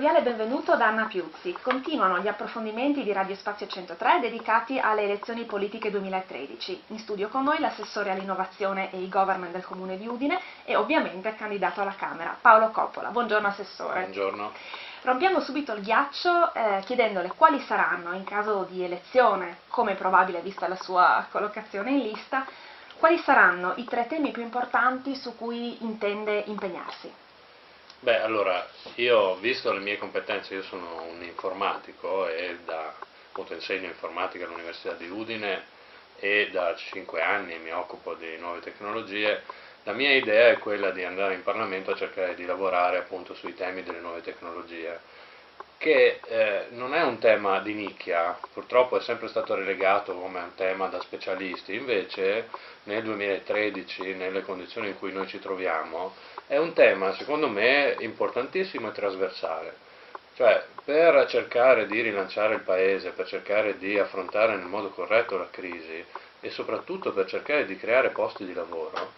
cordiale benvenuto da Anna Piuzzi. Continuano gli approfondimenti di Radio Spazio 103 dedicati alle elezioni politiche 2013. In studio con noi l'assessore all'innovazione e e-government del Comune di Udine e ovviamente candidato alla Camera, Paolo Coppola. Buongiorno Assessore. Buongiorno. Rompiamo subito il ghiaccio chiedendole quali saranno, in caso di elezione, come probabile vista la sua collocazione in lista, quali saranno i 3 temi più importanti su cui intende impegnarsi. Beh, allora, io, visto le mie competenze, io sono un informatico e appunto insegno informatica all'Università di Udine e da 5 anni mi occupo di nuove tecnologie. La mia idea è quella di andare in Parlamento a cercare di lavorare appunto sui temi delle nuove tecnologie, che non è un tema di nicchia, purtroppo è sempre stato relegato come un tema da specialisti, invece nel 2013, nelle condizioni in cui noi ci troviamo, è un tema secondo me importantissimo e trasversale, cioè per cercare di rilanciare il Paese, per cercare di affrontare nel modo corretto la crisi e soprattutto per cercare di creare posti di lavoro,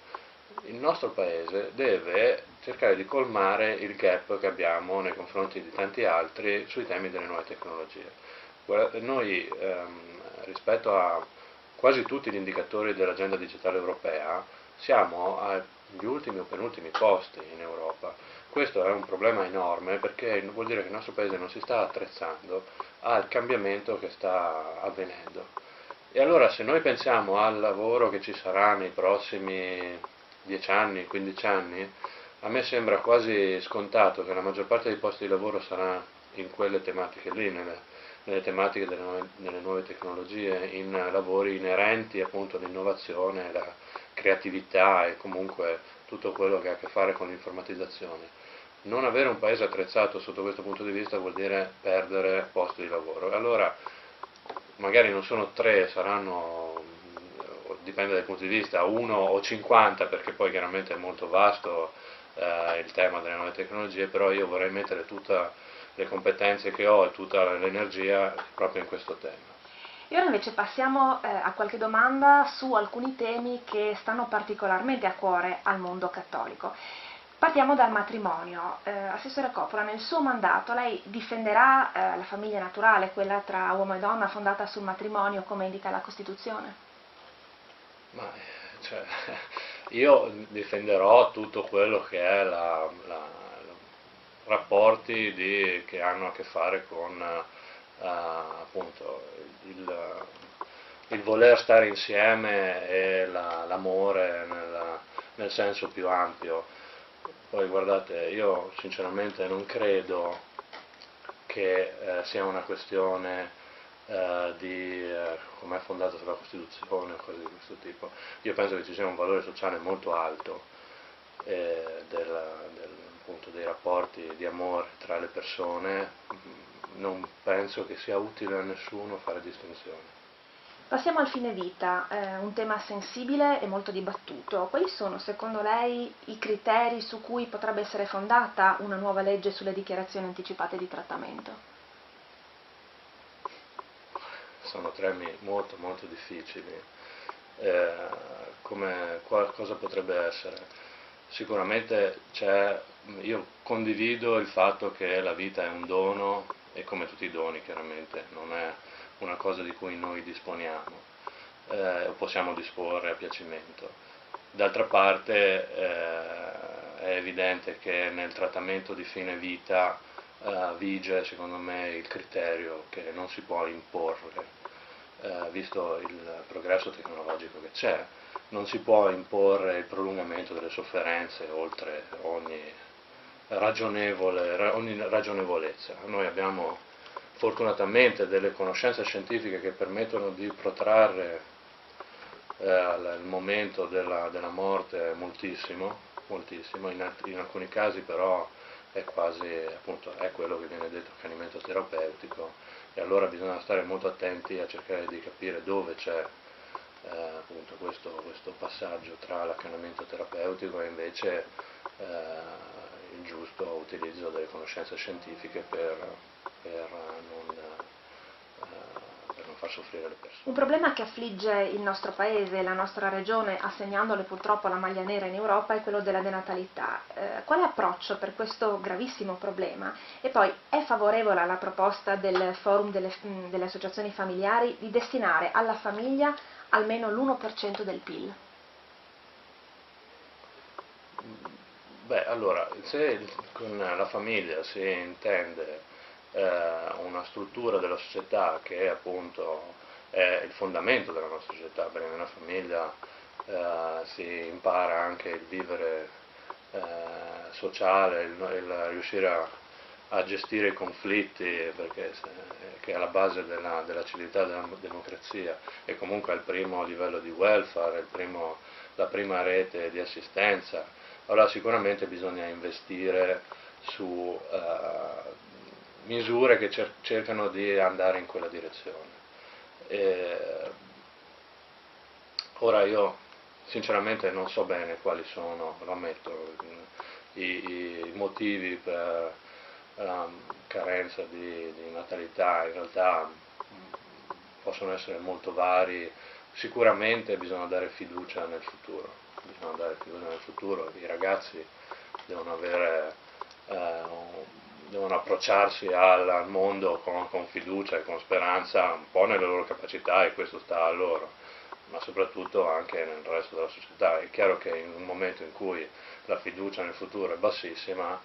il nostro Paese deve cercare di colmare il gap che abbiamo nei confronti di tanti altri sui temi delle nuove tecnologie. Noi rispetto a quasi tutti gli indicatori dell'agenda digitale europea siamo agli ultimi o penultimi posti in Europa. Questo è un problema enorme perché vuol dire che il nostro Paese non si sta attrezzando al cambiamento che sta avvenendo. E allora se noi pensiamo al lavoro che ci sarà nei prossimi 10 anni, 15 anni, a me sembra quasi scontato che la maggior parte dei posti di lavoro sarà in quelle tematiche lì, nelle tematiche delle nuove tecnologie, in lavori inerenti appunto all'innovazione, alla creatività e comunque tutto quello che ha a che fare con l'informatizzazione. Non avere un paese attrezzato sotto questo punto di vista vuol dire perdere posti di lavoro. Allora, magari non sono 3, saranno, dipende dal punto di vista, 1 o 50, perché poi chiaramente è molto vasto il tema delle nuove tecnologie, però io vorrei mettere tutte le competenze che ho e tutta l'energia proprio in questo tema. E ora invece passiamo a qualche domanda su alcuni temi che stanno particolarmente a cuore al mondo cattolico. Partiamo dal matrimonio. Assessore Coppola, nel suo mandato lei difenderà la famiglia naturale, quella tra uomo e donna fondata sul matrimonio come indica la Costituzione? Ma, cioè, io difenderò tutto quello che è rapporti che hanno a che fare con appunto il voler stare insieme e l'amore nel senso più ampio. Poi guardate, io sinceramente non credo che sia una questione come è fondata sulla Costituzione o cose di questo tipo. Io penso che ci sia un valore sociale molto alto appunto, dei rapporti di amore tra le persone. Non penso che sia utile a nessuno fare distinzioni. Passiamo al fine vita, un tema sensibile e molto dibattuto. Quali sono secondo lei i criteri su cui potrebbe essere fondata una nuova legge sulle dichiarazioni anticipate di trattamento? Sono temi molto molto difficili. Cosa potrebbe essere? Sicuramente io condivido il fatto che la vita è un dono e come tutti i doni chiaramente non è una cosa di cui noi disponiamo o possiamo disporre a piacimento. D'altra parte è evidente che nel trattamento di fine vita vige secondo me il criterio che non si può imporre, visto il progresso tecnologico che c'è, non si può imporre il prolungamento delle sofferenze oltre ogni ragionevolezza. Noi abbiamo fortunatamente delle conoscenze scientifiche che permettono di protrarre il momento della morte moltissimo, in alcuni casi però è quasi, appunto, è quello che viene detto accanimento terapeutico, e allora bisogna stare molto attenti a cercare di capire dove c'è appunto questo passaggio tra l'accanimento terapeutico e invece il giusto utilizzo delle conoscenze scientifiche per non far soffrire le persone. Un problema che affligge il nostro paese e la nostra regione, assegnandole purtroppo la maglia nera in Europa, è quello della denatalità. Quale approccio per questo gravissimo problema? E poi è favorevole alla proposta del Forum delle associazioni familiari di destinare alla famiglia almeno l'1% del PIL? Beh, allora, se con la famiglia si intende una struttura della società che appunto è il fondamento della nostra società, perché nella famiglia si impara anche il vivere sociale, il riuscire a gestire i conflitti, perché che è alla base della civiltà della democrazia, e comunque è il primo livello di welfare, la prima rete di assistenza. Allora sicuramente bisogna investire su misure che cercano di andare in quella direzione. Ora io sinceramente non so bene quali sono, lo ammetto, i motivi per carenza di natalità. In realtà possono essere molto vari. Sicuramente bisogna dare fiducia nel futuro, i ragazzi devono devono approcciarsi al mondo con fiducia e con speranza, un po' nelle loro capacità, e questo sta a loro, ma soprattutto anche nel resto della società. È chiaro che in un momento in cui la fiducia nel futuro è bassissima,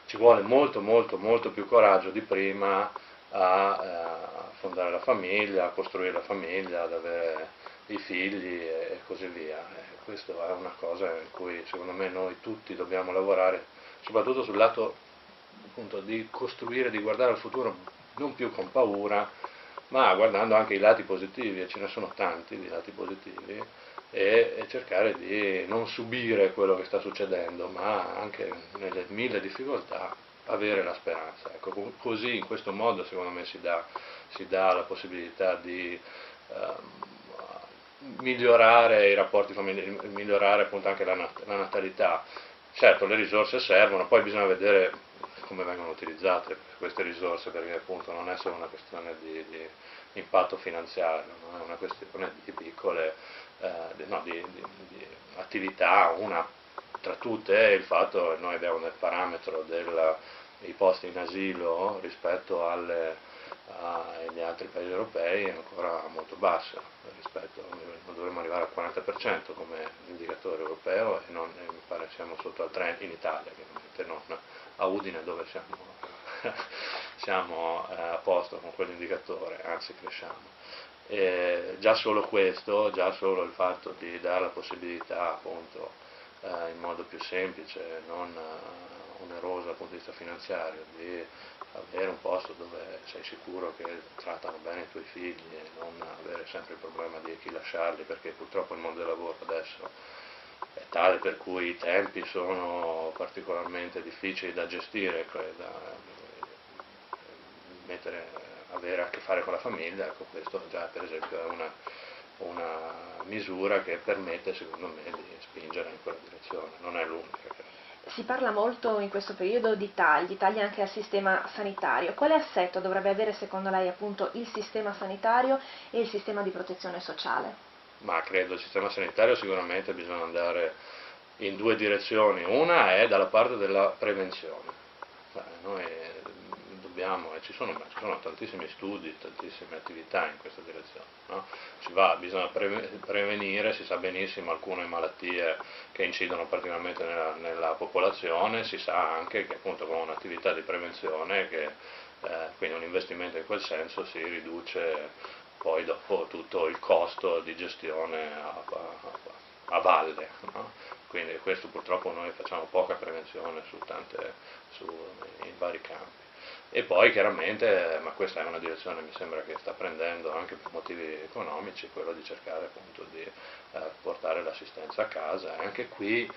ci vuole molto molto molto più coraggio di prima a fondare la famiglia, a costruire la famiglia, ad avere i figli e così via. Questa è una cosa in cui secondo me noi tutti dobbiamo lavorare, soprattutto sul lato appunto di costruire, di guardare al futuro non più con paura, ma guardando anche i lati positivi, e ce ne sono tanti di lati positivi, e cercare di non subire quello che sta succedendo, ma anche nelle mille difficoltà avere la speranza. Ecco, così in questo modo secondo me si dà la possibilità di migliorare i rapporti familiari, migliorare appunto anche la natalità. Certo, le risorse servono, poi bisogna vedere come vengono utilizzate queste risorse, perché appunto non è solo una questione di impatto finanziario, non è una questione di piccole di attività. Una tra tutte è il fatto che noi abbiamo nel parametro dei posti in asilo rispetto agli altri paesi europei è ancora molto bassa, non dovremmo arrivare al 40% come indicatore europeo, e mi pare siamo sotto al 30% in Italia, chiaramente non a Udine, dove siamo a posto con quell'indicatore, anzi cresciamo. E già solo questo, già solo il fatto di dare la possibilità appunto in modo più semplice, non oneroso dal punto di vista finanziario, di avere un posto dove sei sicuro che trattano bene i tuoi figli e non avere sempre il problema di chi lasciarli, perché purtroppo il mondo del lavoro adesso è tale per cui i tempi sono particolarmente difficili da gestire, avere a che fare con la famiglia. Ecco, questo già per esempio è una misura che permette secondo me di spingere in quella direzione, non è l'unica. Si parla molto in questo periodo di tagli anche al sistema sanitario. Quale assetto dovrebbe avere secondo lei appunto il sistema sanitario e il sistema di protezione sociale? Ma credo il sistema sanitario sicuramente bisogna andare in due direzioni. Una è dalla parte della prevenzione. Noi dobbiamo, e ci sono tantissimi studi, tantissime attività in questa direzione, no? Bisogna prevenire, si sa benissimo alcune malattie che incidono particolarmente nella popolazione, si sa anche che appunto con un'attività di prevenzione, quindi un investimento in quel senso, si riduce poi dopo tutto il costo di gestione a valle, no? Quindi questo purtroppo noi facciamo poca prevenzione in vari campi. E poi chiaramente, ma questa è una direzione mi sembra che sta prendendo anche per motivi economici, quello di cercare appunto di portare l'assistenza a casa, e anche qui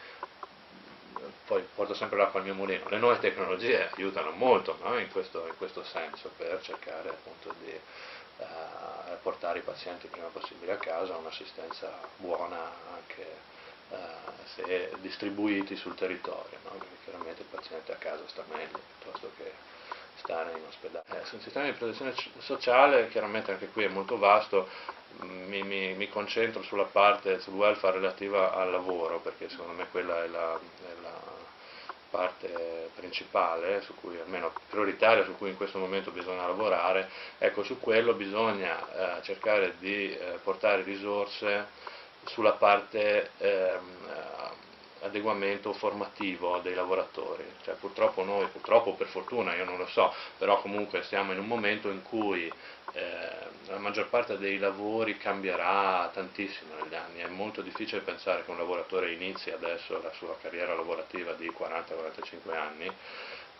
poi porto sempre l'acqua al mio mulino, le nuove tecnologie aiutano molto, no? in questo senso, per cercare appunto di portare i pazienti il prima possibile a casa, un'assistenza buona anche se distribuiti sul territorio, no? Perché chiaramente il paziente a casa sta meglio piuttosto che stare in ospedale. Sul sistema di protezione sociale, chiaramente anche qui è molto vasto, mi concentro sulla parte, sul welfare relativa al lavoro, perché secondo me quella è la parte principale, su cui, almeno prioritaria, su cui in questo momento bisogna lavorare. Ecco, su quello bisogna cercare di portare risorse sulla parte adeguamento formativo dei lavoratori. Cioè, purtroppo noi, purtroppo per fortuna, io non lo so, però comunque siamo in un momento in cui la maggior parte dei lavori cambierà tantissimo negli anni. È molto difficile pensare che un lavoratore inizi adesso la sua carriera lavorativa di 40-45 anni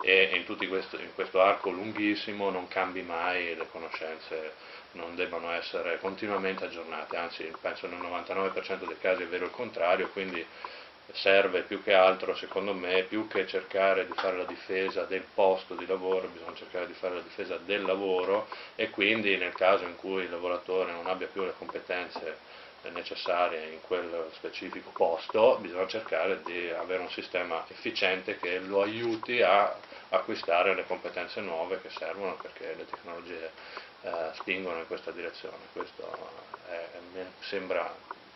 e in questo arco lunghissimo non cambi mai, le conoscenze non debbano essere continuamente aggiornate, anzi penso nel 99% dei casi è vero il contrario, quindi serve più che altro, secondo me, più che cercare di fare la difesa del posto di lavoro, bisogna cercare di fare la difesa del lavoro, e quindi nel caso in cui il lavoratore non abbia più le competenze necessarie in quel specifico posto, bisogna cercare di avere un sistema efficiente che lo aiuti a acquistare le competenze nuove che servono, perché le tecnologie spingono in questa direzione. Questo mi sembra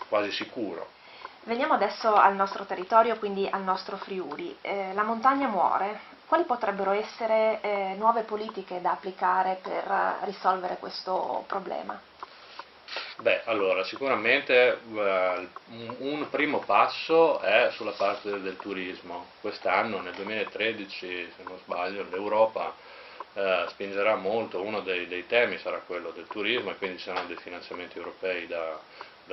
quasi sicuro. Veniamo adesso al nostro territorio, quindi al nostro Friuli. La montagna muore. Quali potrebbero essere nuove politiche da applicare per risolvere questo problema? Beh, allora, sicuramente un primo passo è sulla parte del turismo. Quest'anno, nel 2013, se non sbaglio, l'Europa spingerà molto, uno dei temi sarà quello del turismo, e quindi ci saranno dei finanziamenti europei da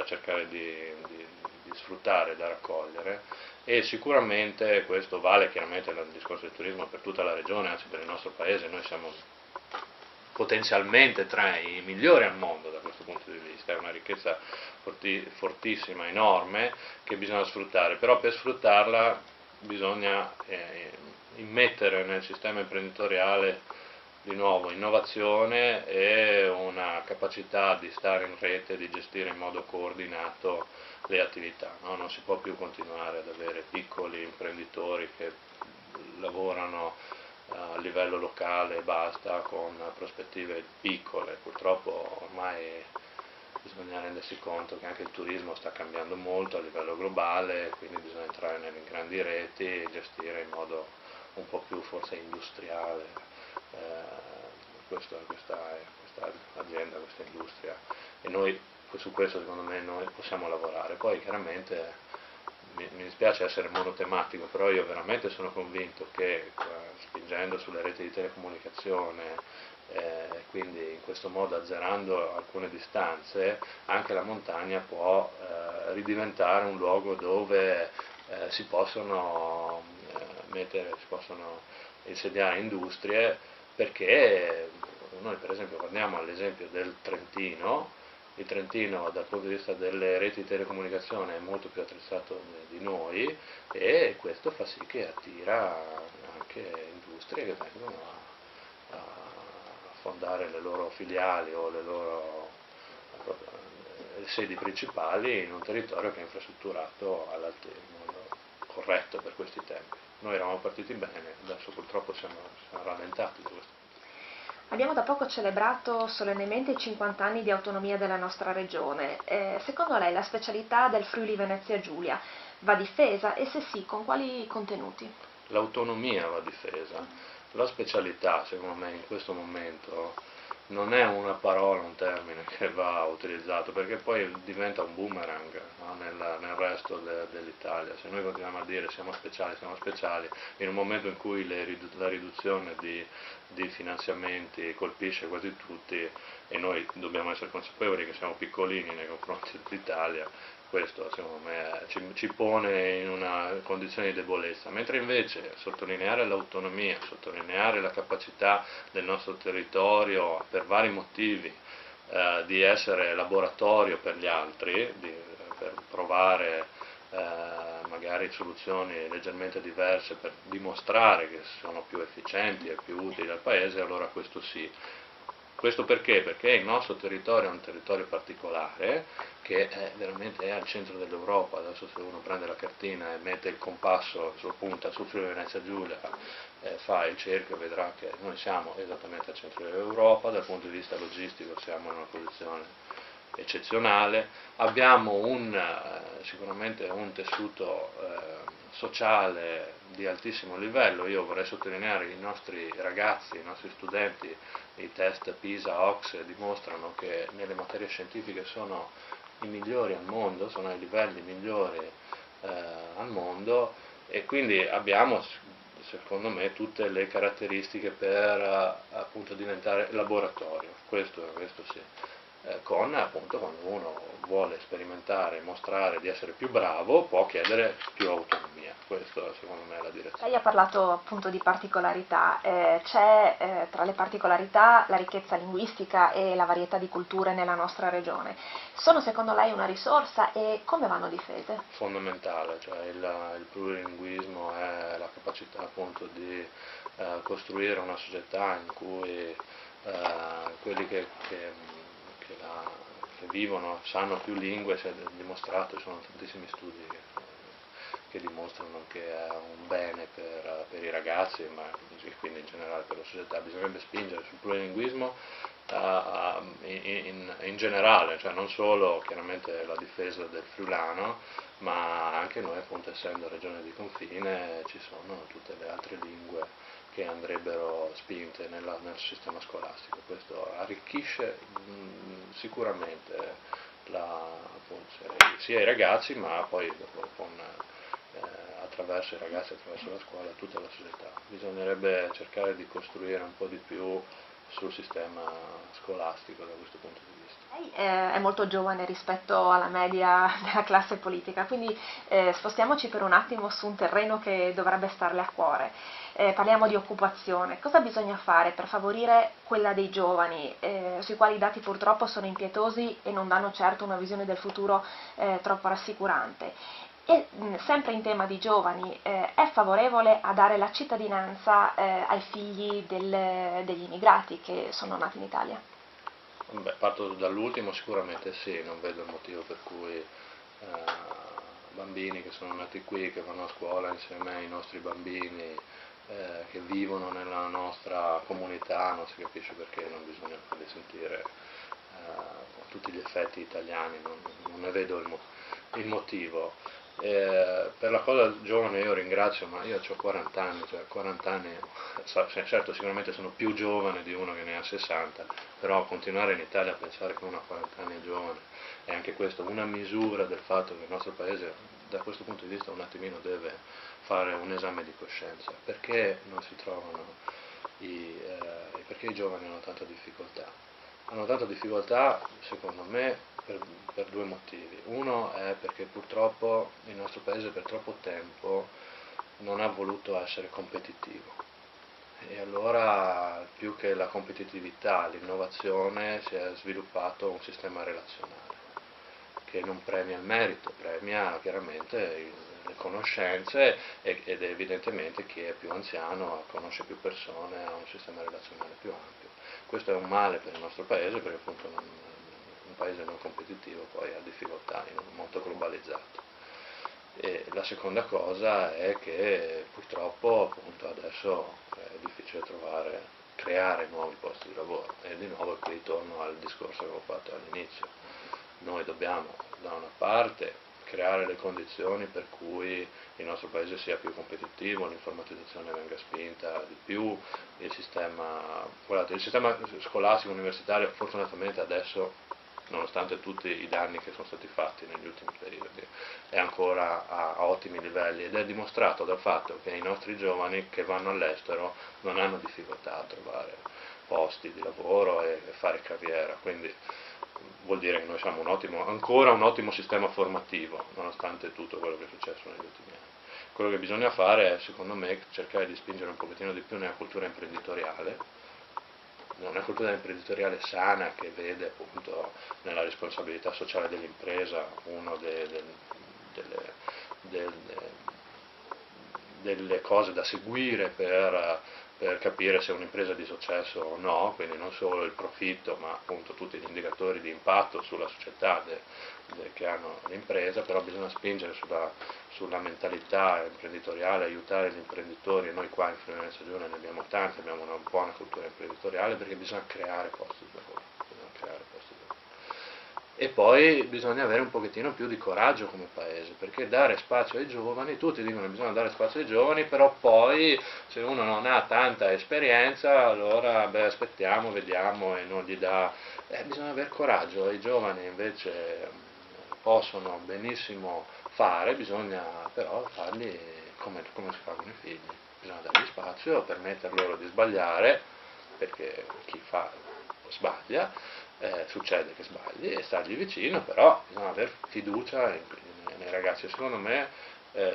cercare di sfruttare, da raccogliere, e sicuramente questo vale chiaramente nel discorso del turismo per tutta la regione, anzi per il nostro paese. Noi siamo potenzialmente tra i migliori al mondo da questo punto di vista, è una ricchezza fortissima, enorme, che bisogna sfruttare, però per sfruttarla bisogna immettere nel sistema imprenditoriale di nuovo innovazione e una capacità di stare in rete, di gestire in modo coordinato le attività, no? Non si può più continuare ad avere piccoli imprenditori che lavorano a livello locale e basta, con prospettive piccole. Purtroppo ormai bisogna rendersi conto che anche il turismo sta cambiando molto a livello globale, quindi bisogna entrare nelle grandi reti e gestire in modo un po' più forse industriale questa azienda, questa industria, e noi su questo secondo me noi possiamo lavorare. Poi chiaramente mi dispiace essere monotematico, però io veramente sono convinto che spingendo sulle reti di telecomunicazione, quindi in questo modo azzerando alcune distanze, anche la montagna può ridiventare un luogo dove si possono insediare industrie, perché noi per esempio guardiamo all'esempio del Trentino. Il Trentino dal punto di vista delle reti di telecomunicazione è molto più attrezzato di noi, e questo fa sì che attira anche industrie che vengono a fondare le loro filiali o le loro sedi principali in un territorio che è infrastrutturato in modo corretto per questi tempi. Noi eravamo partiti bene, adesso purtroppo siamo rallentati da questo. Abbiamo da poco celebrato solennemente i 50 anni di autonomia della nostra regione. Secondo lei la specialità del Friuli Venezia Giulia va difesa, e se sì, con quali contenuti? L'autonomia va difesa, la specialità secondo me in questo momento non è una parola, un termine che va utilizzato, perché poi diventa un boomerang, no? nel resto dell'Italia. Se noi continuiamo a dire siamo speciali, in un momento in cui la riduzione di finanziamenti colpisce quasi tutti, e noi dobbiamo essere consapevoli che siamo piccolini nei confronti dell'Italia, questo secondo me ci pone in una condizione di debolezza, mentre invece sottolineare l'autonomia, sottolineare la capacità del nostro territorio per vari motivi di essere laboratorio per gli altri, per provare magari soluzioni leggermente diverse, per dimostrare che sono più efficienti e più utili al Paese, allora questo sì. Questo perché? Perché il nostro territorio è un territorio particolare, che veramente è al centro dell'Europa. Adesso se uno prende la cartina e mette il compasso su punta sul Friuli Venezia Giulia, fa il cerchio, vedrà che noi siamo esattamente al centro dell'Europa, dal punto di vista logistico siamo in una posizione eccezionale, abbiamo sicuramente un tessuto sociale di altissimo livello. Io vorrei sottolineare i nostri ragazzi, i nostri studenti, i test PISA, OCSE dimostrano che nelle materie scientifiche sono i migliori al mondo, sono ai livelli migliori al mondo, e quindi abbiamo secondo me tutte le caratteristiche per appunto diventare laboratorio, questo sì. Con appunto quando uno vuole sperimentare, mostrare di essere più bravo, può chiedere più autonomia. Questo secondo me è la direzione. Lei ha parlato appunto di particolarità, c'è tra le particolarità la ricchezza linguistica e la varietà di culture nella nostra regione. Sono secondo lei una risorsa e come vanno difese? Fondamentale, cioè il plurilinguismo è la capacità appunto di costruire una società in cui quelli che vivono sanno più lingue. Si è dimostrato, ci sono tantissimi studi che dimostrano che è un bene per i ragazzi, ma quindi in generale per la società. Bisognerebbe spingere sul plurilinguismo in generale, cioè non solo chiaramente la difesa del friulano, ma anche noi appunto essendo regione di confine ci sono tutte le altre lingue che andrebbero spinte nel sistema scolastico. Questo arricchisce sicuramente appunto, sia i ragazzi, ma poi attraverso i ragazzi, attraverso la scuola, tutta la società. Bisognerebbe cercare di costruire un po' di più sul sistema scolastico da questo punto di vista. Lei è molto giovane rispetto alla media della classe politica, quindi spostiamoci per un attimo su un terreno che dovrebbe starle a cuore. Parliamo di occupazione. Cosa bisogna fare per favorire quella dei giovani, sui quali i dati purtroppo sono impietosi e non danno certo una visione del futuro troppo rassicurante? E sempre in tema di giovani, è favorevole a dare la cittadinanza ai figli degli immigrati che sono nati in Italia? Beh, parto dall'ultimo, sicuramente sì, non vedo il motivo per cui bambini che sono nati qui, che vanno a scuola insieme ai nostri bambini, che vivono nella nostra comunità, non si capisce perché non bisogna farli sentire a tutti gli effetti italiani, non ne vedo il motivo. Per la cosa giovane io ringrazio, ma io ho 40 anni, cioè 40 anni, certo sicuramente sono più giovane di uno che ne ha 60, però continuare in Italia a pensare che uno a 40 anni è giovane, è anche questo una misura del fatto che il nostro paese da questo punto di vista un attimino deve fare un esame di coscienza. Perché non si trovano perché i giovani hanno tanta difficoltà? Hanno tanta difficoltà, secondo me, per due motivi. Uno è perché purtroppo il nostro paese per troppo tempo non ha voluto essere competitivo, e allora più che la competitività, l'innovazione, si è sviluppato un sistema relazionale che non premia il merito, premia chiaramente le conoscenze, ed evidentemente chi è più anziano conosce più persone, ha un sistema relazionale più ampio. Questo è un male per il nostro paese, perché appunto un paese non competitivo poi ha difficoltà in un mondo globalizzato. E la seconda cosa è che purtroppo appunto adesso è difficile creare nuovi posti di lavoro, e di nuovo qui torno al discorso che ho fatto all'inizio. Noi dobbiamo da una parte creare le condizioni per cui il nostro paese sia più competitivo, l'informatizzazione venga spinta di più, il sistema scolastico universitario fortunatamente adesso, nonostante tutti i danni che sono stati fatti negli ultimi periodi, è ancora a ottimi livelli, ed è dimostrato dal fatto che i nostri giovani che vanno all'estero non hanno difficoltà a trovare posti di lavoro e fare carriera, quindi vuol dire che noi siamo ancora un ottimo sistema formativo, nonostante tutto quello che è successo negli ultimi anni. Quello che bisogna fare è, secondo me, cercare di spingere un pochettino di più nella cultura imprenditoriale, una cultura imprenditoriale sana che vede appunto nella responsabilità sociale dell'impresa uno delle cose da seguire per per capire se è un'impresa di successo o no, quindi non solo il profitto, ma appunto tutti gli indicatori di impatto sulla società che hanno l'impresa, però bisogna spingere sulla mentalità imprenditoriale, aiutare gli imprenditori, e noi qua in Friuli Venezia Giulia ne abbiamo tanti, abbiamo una buona cultura imprenditoriale, perché bisogna creare posti di lavoro. E poi bisogna avere un pochettino più di coraggio come paese, perché dare spazio ai giovani, tutti dicono che bisogna dare spazio ai giovani, però poi se uno non ha tanta esperienza, allora aspettiamo, vediamo e non gli dà. Bisogna avere coraggio, i giovani invece possono benissimo fare, bisogna però farli come si fa con i figli, bisogna dargli spazio, permettere loro di sbagliare, perché chi fa sbaglia, succede che sbagli, e stargli vicino, però bisogna avere fiducia nei ragazzi. Secondo me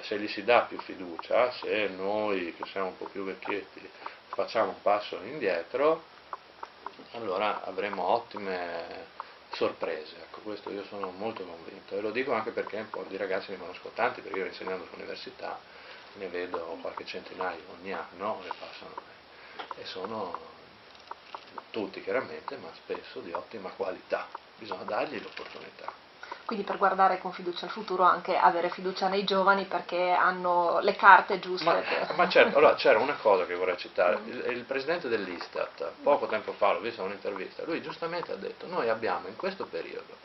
se gli si dà più fiducia, se noi che siamo un po' più vecchietti facciamo un passo indietro, allora avremo ottime sorprese. Ecco, questo io sono molto convinto, e lo dico anche perché un po' di ragazzi ne conosco tanti, perché io insegnando all'università ne vedo qualche centinaio ogni anno, le passano, e sono tutti chiaramente, ma spesso di ottima qualità, bisogna dargli l'opportunità. Quindi per guardare con fiducia al futuro anche avere fiducia nei giovani, perché hanno le carte giuste. Ma certo, allora c'era una cosa che vorrei citare, il presidente dell'Istat, poco tempo fa, l'ho visto in un'intervista, lui giustamente ha detto: noi abbiamo in questo periodo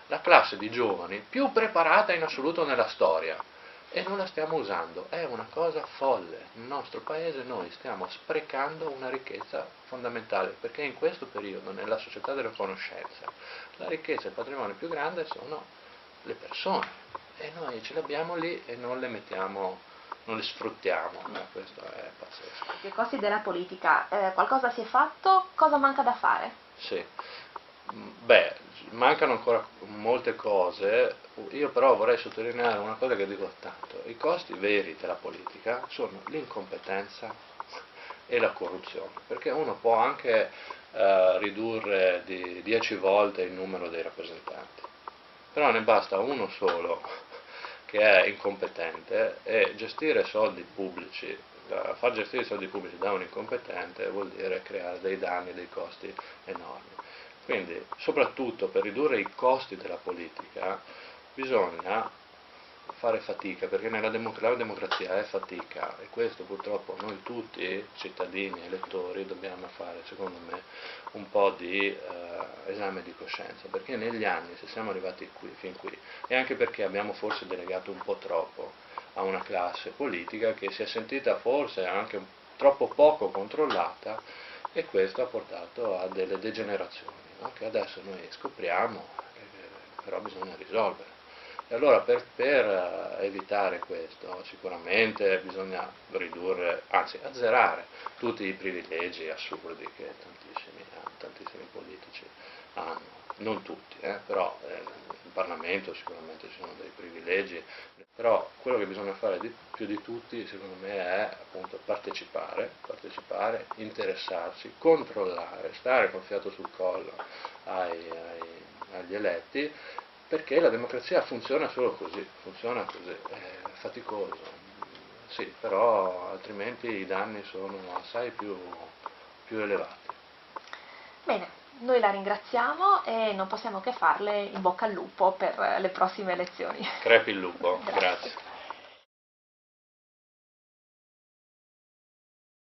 la classe di giovani più preparata in assoluto nella storia, e non la stiamo usando, è una cosa folle. Nel nostro paese noi stiamo sprecando una ricchezza fondamentale, perché in questo periodo, nella società della conoscenza, la ricchezza e il patrimonio più grande sono le persone, e noi ce le abbiamo lì e non le mettiamo, non le sfruttiamo. Questo è pazzesco. I costi della politica, qualcosa si è fatto, cosa manca da fare? Sì, mancano ancora molte cose, io però vorrei sottolineare una cosa che dico tanto: i costi veri della politica sono l'incompetenza e la corruzione, perché uno può anche ridurre di 10 volte il numero dei rappresentanti, però ne basta uno solo che è incompetente, e gestire soldi pubblici, far gestire i soldi pubblici da un incompetente vuol dire creare dei danni, dei costi enormi. Quindi, soprattutto per ridurre i costi della politica, bisogna fare fatica, perché la democrazia è fatica, e questo purtroppo noi tutti, cittadini, elettori, dobbiamo fare, secondo me, un po' di esame di coscienza, perché negli anni, se siamo arrivati fin qui, è anche perché abbiamo forse delegato un po' troppo a una classe politica che si è sentita forse anche troppo poco controllata, e questo ha portato a delle degenerazioni, no? Che adesso noi scopriamo, però bisogna risolvere. E allora per evitare questo sicuramente bisogna ridurre, anzi azzerare tutti i privilegi assurdi che tantissimi politici hanno. Non tutti, però in Parlamento sicuramente ci sono dei privilegi, però quello che bisogna fare più di tutti, secondo me, è appunto partecipare, interessarsi, controllare, stare col fiato sul collo agli eletti, perché la democrazia funziona solo così, è faticoso, sì, però altrimenti i danni sono assai più elevati. Bene, noi la ringraziamo e non possiamo che farle in bocca al lupo per le prossime elezioni. Crepi il lupo, Grazie. grazie.